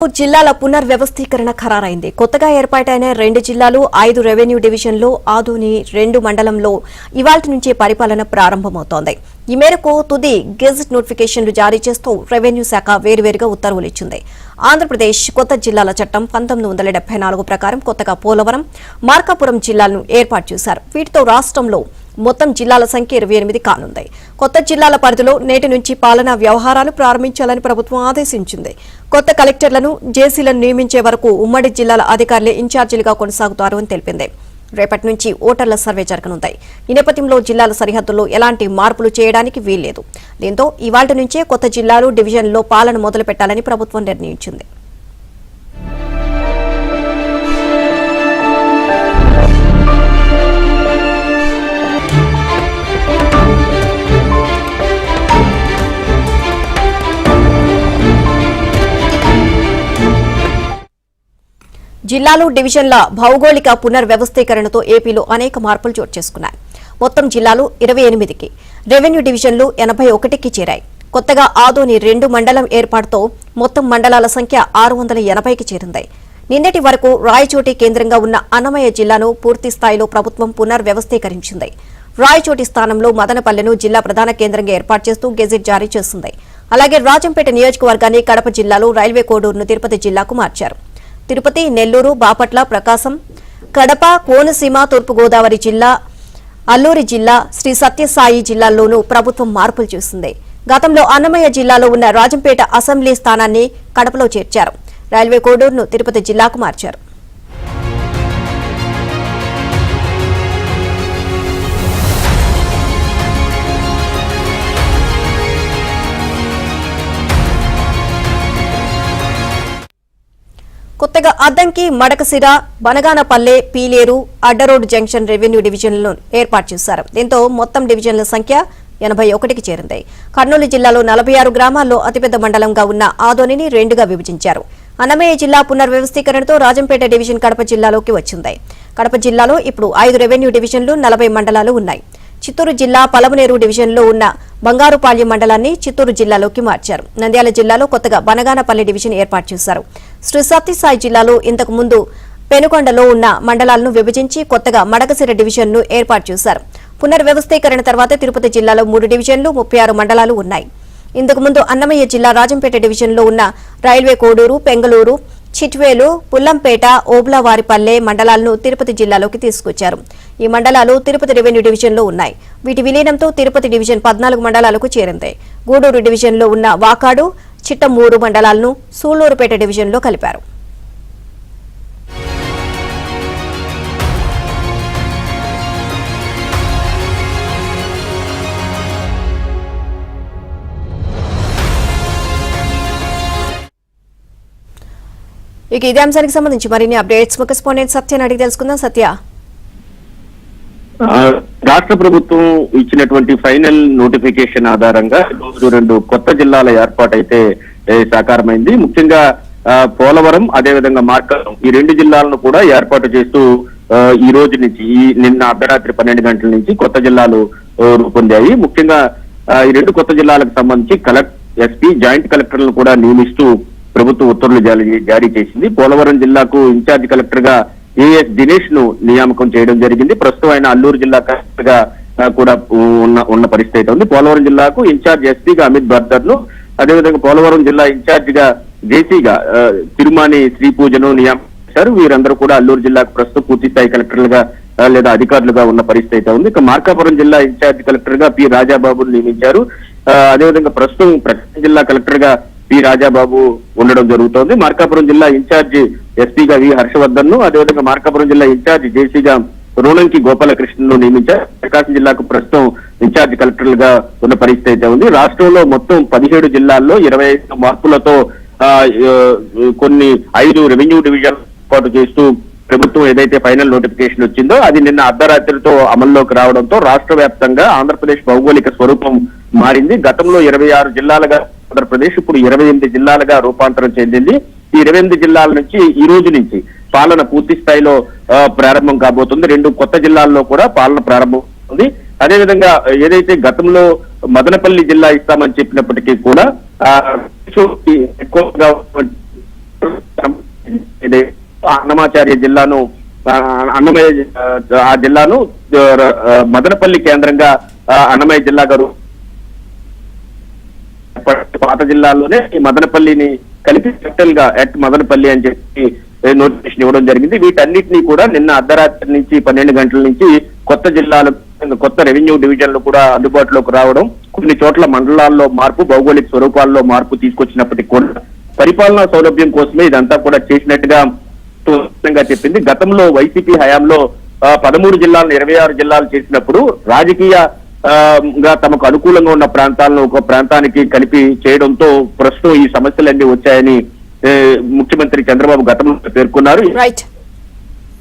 జిల్లాల పునర్వ్యవస్థీకరణ ఖరారైంది. కొత్తగా ఏర్పాటైన 2 జిల్లాలు 5 రెవెన్యూ డివిజన్లు ఆదోని 2 మండలంలో ఇవాల్టి నుంచే పరిపాలన ప్రారంభమవుతోంది. ఈ మేరకు తుది గెజెట్ నోటిఫికేషన్లు జారీ చేస్తూ రెవెన్యూ శాఖ వేర్వేరుగా ఉత్తర్వులు ఇచ్చింది. ఆంధ్రప్రదేశ్ కొత్త జిల్లాల చట్టం 1974 ప్రకారం కొత్తగా పోలవరం, మార్కాపురం జిల్లాలను ఏర్పాటు చేశారు. వీటితో రాష్ట్రంలో మొత్తం జిల్లాల సంఖ్య 28 కానుంది. కొత్త జిల్లాల పరిధిలో నేటి నుంచి పాలనా వ్యవహారాలు ప్రారంభించాలని ప్రభుత్వం ఆదేశించింది. కొత్త కలెక్టర్లను, జేసీలను నియమించే వరకు ఉమ్మడి జిల్లాల అధికారులే ఇన్ఛార్జీలుగా కొనసాగుతారు అని తెలిపింది. రేపటి నుంచి ఓటర్ల సర్వే జరగనుంది. ఈ నేపథ్యంలో జిల్లాల సరిహద్దుల్లో ఎలాంటి మార్పులు చేయడానికి వీల్లేదు. దీంతో ఇవాళ్టి నుంచే కొత్త జిల్లాలు, డివిజన్లలో పాలన మొదలు పెట్టాలని ప్రభుత్వం నిర్ణయించింది. జిల్లాలు, డివిజన్ల భౌగోళిక పునర్వ్యవస్థీకరణతో ఏపీలో అనేక మార్పులు చోటు చేసుకున్నాయి. మొత్తం జిల్లాలు 28కి, రెవెన్యూ డివిజన్లు 81కి చేరాయి. కొత్తగా ఆదోని 2 మండలం ఏర్పాటుతో మొత్తం మండలాల సంఖ్య 680కి చేరింది. నిన్నటి వరకు రాయచోటి కేంద్రంగా ఉన్న అన్నమయ్య జిల్లాను పూర్తి స్థాయిలో ప్రభుత్వం పునర్వ్యవస్థీకరించింది. రాయచోటి స్థానంలో మదనపల్లెను జిల్లా ప్రధాన కేంద్రంగా ఏర్పాటు చేస్తూ గెజెట్ జారీ చేస్తుంది. అలాగే రాజంపేట నియోజకవర్గాన్ని కడప జిల్లాలో, రైల్వే కోడూరును తిరుపతి జిల్లాకు మార్చారు. తిరుపతి, నెల్లూరు, బాపట్ల, ప్రకాశం, కడప, కోనసీమ, తూర్పుగోదావరి జిల్లా, అల్లూరి జిల్లా, శ్రీ సత్యసాయి జిల్లాల్లోనూ ప్రభుత్వం మార్పులు చేసింది. గతంలో అన్నమయ్య జిల్లాలో ఉన్న రాజంపేట అసెంబ్లీ స్థానాన్ని కడపలో చేర్చారు. రైల్వే కోడూరును తిరుపతి జిల్లాకు మార్చారు. కొత్తగా అద్దంకి, మడకసిర, బనగానపల్లె, పీలేరు, అడ్డరోడ్ జంక్షన్ రెవెన్యూ డివిజన్లను ఏర్పాటు చేశారు. దీంతో మొత్తం డివిజన్ల సంఖ్య 81కి చేరింది. కర్నూలు జిల్లాలో 46 గ్రామాల్లో అతిపెద్ద మండలంగా ఉన్న ఆదోనిని 2గా విభజించారు. అన్నమయ్య జిల్లా పునర్వ్యవస్థీకరణతో రాజంపేట డివిజన్ కడప జిల్లాలోకి వచ్చింది. కడప జిల్లాలో ఇప్పుడు 5 రెవెన్యూ డివిజన్లు, 40 మండలాలు ఉన్నాయి. చిత్తూరు జిల్లా పలమనేరు డివిజన్లో ఉన్న బంగారుపాళ్యం మండలాన్ని చిత్తూరు జిల్లాలోకి మార్చారు. నంద్యాల జిల్లాలో కొత్తగా బనగానపల్లి డివిజన్ ఏర్పాటు చేశారు. శ్రీ సత్యసాయి జిల్లాలో ఇంతకు ముందు పెనుకొండలో ఉన్న మండలాలను విభజించి కొత్తగా మడకసిర డివిజన్ను ఏర్పాటు చేశారు. పునర్వ్యవస్థీకరణ తర్వాత తిరుపతి జిల్లాలో 3 డివిజన్లు, 36 మండలాలు ఉన్నాయి. ఇంతకు ముందు అన్నమయ్య జిల్లా రాజంపేట డివిజన్లో ఉన్న రైల్వే కోడూరు, పెంగళూరు, చిట్వేలు, పుల్లంపేట, ఓబ్లావారిపల్లె మండలాలను తిరుపతి జిల్లాలోకి తీసుకొచ్చారు. ఈ మండలాలు తిరుపతి రెవెన్యూ డివిజన్లో ఉన్నాయి. వీటి విలీనంతో తిరుపతి డివిజన్ 14 మండలాలకు చేరింది. గూడూరు డివిజన్లో ఉన్న వాకాడు, చిట్టమూరు మండలాలను సూళ్లూరుపేట డివిజన్లో కలిపారు. ఇక ఇదే అంశానికి సంబంధించి మరిన్ని అప్డేట్స్ కరెస్పాండెంట్ సత్యని అడిగి తెలుసుకుందాం. సత్య, రాష్ట్ర ప్రభుత్వం ఇచ్చినటువంటి ఫైనల్ నోటిఫికేషన్ ఆధారంగా 2 కొత్త జిల్లాల ఏర్పాటు అయితే సాకారమైంది. ముఖ్యంగా పోలవరం, అదేవిధంగా మార్కాపురం, ఈ 2 జిల్లాలను కూడా ఏర్పాటు చేస్తూ ఈ రోజు నుంచి, నిన్న అర్ధరాత్రి 12 గంటల నుంచి కొత్త జిల్లాలు రూపొందాయి. ముఖ్యంగా ఈ 2 కొత్త జిల్లాలకు సంబంధించి ఎస్పీ, జాయింట్ కలెక్టర్లను కూడా నియమిస్తూ ప్రభుత్వం ఉత్తర్వులు జారీ చేసింది. పోలవరం జిల్లాకు ఇన్ఛార్జ్ కలెక్టర్ గా ఏఎస్ దినేష్ ను నియామకం చేయడం జరిగింది. ప్రస్తుతం ఆయన అల్లూరు జిల్లా కలెక్టర్ గా కూడా ఉన్న పరిస్థితి ఉంది. పోలవరం జిల్లాకు ఇన్ఛార్జ్ ఎస్పీగా అమిత్ బర్దర్ ను, అదేవిధంగా పోలవరం జిల్లా ఇన్ఛార్జ్ గా జేసీగా తిరుమాని శ్రీపూజను నియమించారు. వీరందరూ కూడా అల్లూరు జిల్లాకు ప్రస్తుతం పూర్తి స్థాయి కలెక్టర్లుగా లేదా అధికారులుగా ఉన్న పరిస్థితి ఉంది. ఇక మార్కాపురం జిల్లా ఇన్ఛార్జ్ కలెక్టర్ గా పి రాజాబాబును నియమించారు. అదేవిధంగా ప్రస్తుతం ప్రకాశం జిల్లా కలెక్టర్ గా పి రాజాబాబు ఉండడం జరుగుతోంది. మార్కాపురం జిల్లా ఇన్ఛార్జి ఎస్పీగా వి హర్షవర్ధన్ ను, అదేవిధంగా మార్కాపురం జిల్లా ఇన్ఛార్జి జేసీగా రోణంకి గోపాలకృష్ణను నియమించారు. ప్రకాశం జిల్లాకు ప్రస్తుతం ఇన్ఛార్జి కలెక్టర్లుగా ఉన్న పరిస్థితి అయితే ఉంది. రాష్ట్రంలో మొత్తం 17 జిల్లాల్లో 25 మార్పులతో కొన్ని 5 రెవెన్యూ డివిజన్ ఏర్పాటు చేస్తూ ప్రభుత్వం ఏదైతే ఫైనల్ నోటిఫికేషన్ వచ్చిందో అది నిన్న అర్ధరాత్రితో అమల్లోకి రావడంతో రాష్ట్ర వ్యాప్తంగా ఆంధ్రప్రదేశ్ భౌగోళిక స్వరూపం మారింది. గతంలో 26 జిల్లాలుగా ఆంధ్రప్రదేశ్ ఇప్పుడు 28 జిల్లాలుగా రూపాంతరం చెందింది. ఈ 28 జిల్లాల నుంచి ఈ రోజు నుంచి పాలన పూర్తి స్థాయిలో ప్రారంభం కాబోతుంది. 2 కొత్త జిల్లాల్లో కూడా పాలన ప్రారంభం అవుతుంది. అదేవిధంగా ఏదైతే గతంలో మదనపల్లి జిల్లా ఇస్తామని చెప్పినప్పటికీ కూడా ఎక్కువగా ఇది అన్నమాచార్య జిల్లాను అన్నమయ్య ఆ జిల్లాను మదనపల్లి కేంద్రంగా అన్నమయ్య జిల్లా గారు పాత జిల్లాల్లోనే ఈ మదనపల్లిని కలిపి క్యాపిటల్ గా ఎట్ మదనపల్లి అని చెప్పి నోటిఫికేషన్ ఇవ్వడం జరిగింది. వీటన్నిటినీ కూడా నిన్న అర్ధరాత్రి నుంచి 12 గంటల నుంచి కొత్త జిల్లాలు, కొత్త రెవెన్యూ డివిజన్లు కూడా అందుబాటులోకి రావడం, కొన్ని చోట్ల మండలాల్లో మార్పు, భౌగోళిక స్వరూపాల్లో మార్పు తీసుకొచ్చినప్పటికీ కూడా పరిపాలనా సౌలభ్యం కోసమే ఇదంతా కూడా చేసినట్టుగా చెప్పింది. గతంలో వైసీపీ హయాంలో 13 జిల్లాలను 26 జిల్లాలు చేసినప్పుడు రాజకీయ గా తమకు అనుకూలంగా ఉన్న ప్రాంతాలను ఒక ప్రాంతానికి కలిపి చేయడంతో ప్రస్తుతం ఈ సమస్యలన్నీ వచ్చాయని ముఖ్యమంత్రి చంద్రబాబు గతంలో పేర్కొన్నారు.